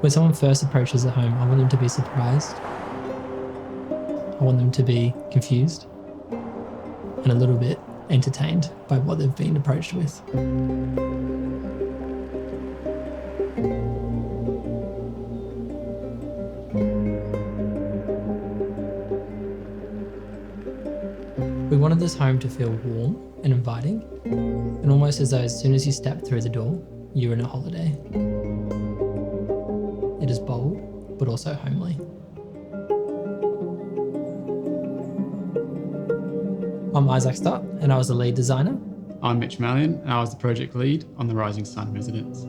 When someone first approaches a home, I want them to be surprised. I want them to be confused and a little bit entertained by what they've been approached with. We wanted this home to feel warm and inviting, and almost as though as soon as you step through the door, you're in a holiday. It is bold, but also homely. I'm Isaac Stott, and I was the lead designer. I'm Mitch Mallion, and I was the project lead on the Rising Sun residence.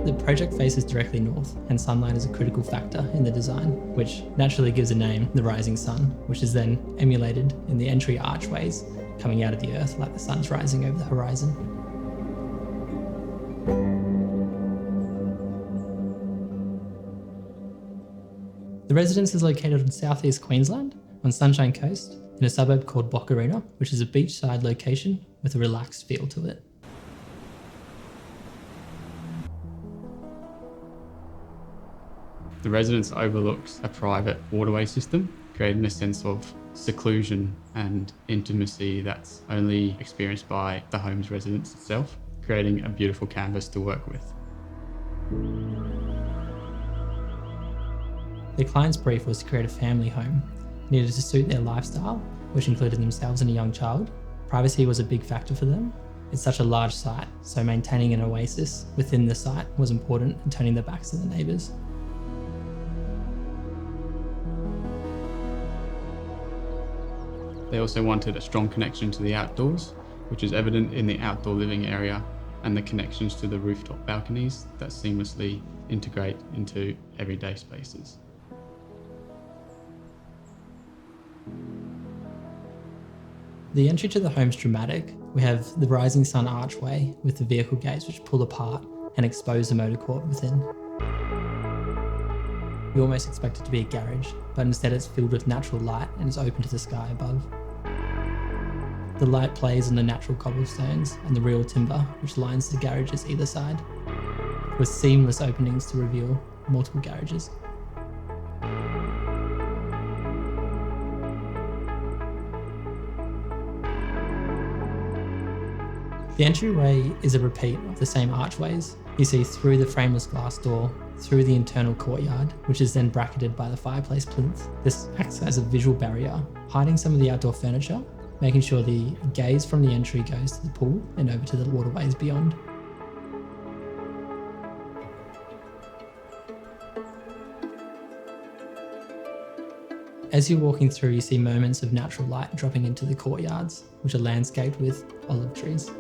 The project faces directly north, and sunlight is a critical factor in the design, which naturally gives a name, the Rising Sun, which is then emulated in the entry archways coming out of the earth like the sun's rising over the horizon. The residence is located in southeast Queensland on Sunshine Coast in a suburb called Boccarina, which is a beachside location with a relaxed feel to it. The residence overlooks a private waterway system, creating a sense of seclusion and intimacy that's only experienced by the home's residence itself, creating a beautiful canvas to work with. The client's brief was to create a family home, needed to suit their lifestyle, which included themselves and a young child. Privacy was a big factor for them. It's such a large site, so maintaining an oasis within the site was important and turning their backs to the neighbours. They also wanted a strong connection to the outdoors, which is evident in the outdoor living area and the connections to the rooftop balconies that seamlessly integrate into everyday spaces. The entry to the home's dramatic. We have the Rising Sun archway with the vehicle gates which pull apart and expose the motor court within. You almost expect it to be a garage, but instead it's filled with natural light and is open to the sky above. The light plays on the natural cobblestones and the real timber which lines the garages either side, with seamless openings to reveal multiple garages. The entryway is a repeat of the same archways. You see through the frameless glass door, through the internal courtyard, which is then bracketed by the fireplace plinth. This acts as a visual barrier, hiding some of the outdoor furniture, making sure the gaze from the entry goes to the pool and over to the waterways beyond. As you're walking through, you see moments of natural light dropping into the courtyards, which are landscaped with olive trees.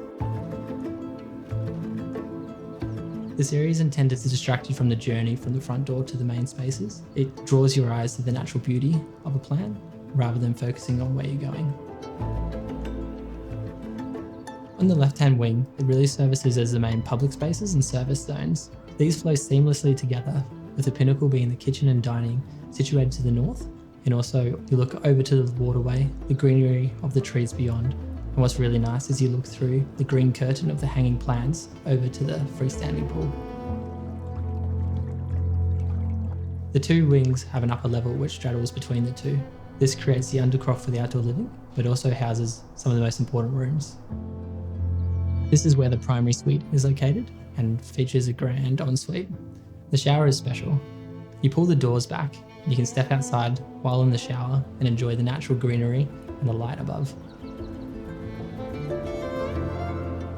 This area is intended to distract you from the journey from the front door to the main spaces. It draws your eyes to the natural beauty of a plan, rather than focusing on where you're going. On the left-hand wing, it really services as the main public spaces and service zones. These flow seamlessly together, with the pinnacle being the kitchen and dining situated to the north, and also you look over to the waterway, the greenery of the trees beyond. And what's really nice is you look through the green curtain of the hanging plants over to the freestanding pool. The two wings have an upper level which straddles between the two. This creates the undercroft for the outdoor living, but also houses some of the most important rooms. This is where the primary suite is located and features a grand ensuite. The shower is special. You pull the doors back, you can step outside while in the shower and enjoy the natural greenery and the light above.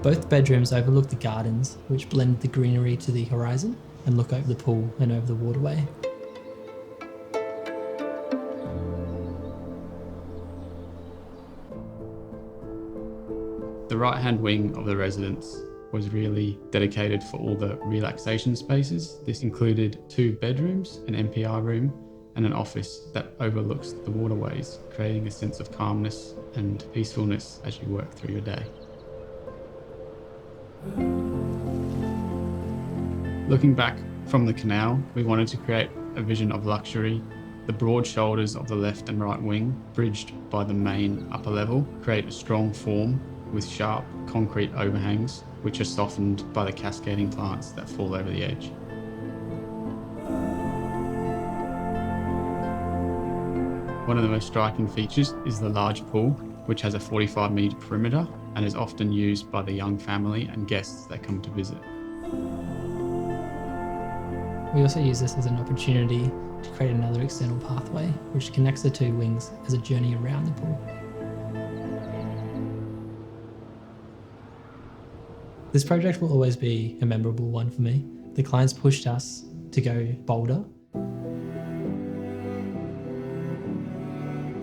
Both bedrooms overlook the gardens, which blend the greenery to the horizon and look over the pool and over the waterway. The right-hand wing of the residence was really dedicated for all the relaxation spaces. This included 2 bedrooms, an MPR room, and an office that overlooks the waterways, creating a sense of calmness and peacefulness as you work through your day. Looking back from the canal, we wanted to create a vision of luxury. The broad shoulders of the left and right wing, bridged by the main upper level, create a strong form with sharp concrete overhangs, which are softened by the cascading plants that fall over the edge. One of the most striking features is the large pool, which has a 45-metre perimeter and is often used by the young family and guests that come to visit. We also use this as an opportunity to create another external pathway, which connects the two wings as a journey around the pool. This project will always be a memorable one for me. The clients pushed us to go bolder.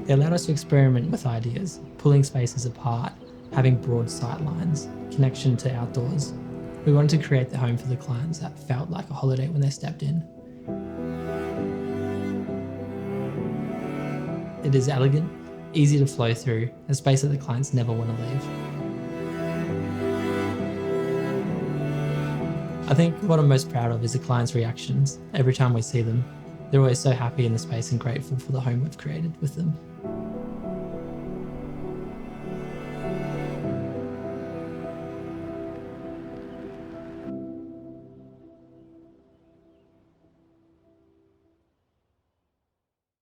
They allowed us to experiment with ideas, pulling spaces apart, having broad sight lines, connection to outdoors. We wanted to create the home for the clients that felt like a holiday when they stepped in. It is elegant, easy to flow through, a space that the clients never want to leave. I think what I'm most proud of is the clients' reactions. Every time we see them, they're always so happy in the space and grateful for the home we've created with them.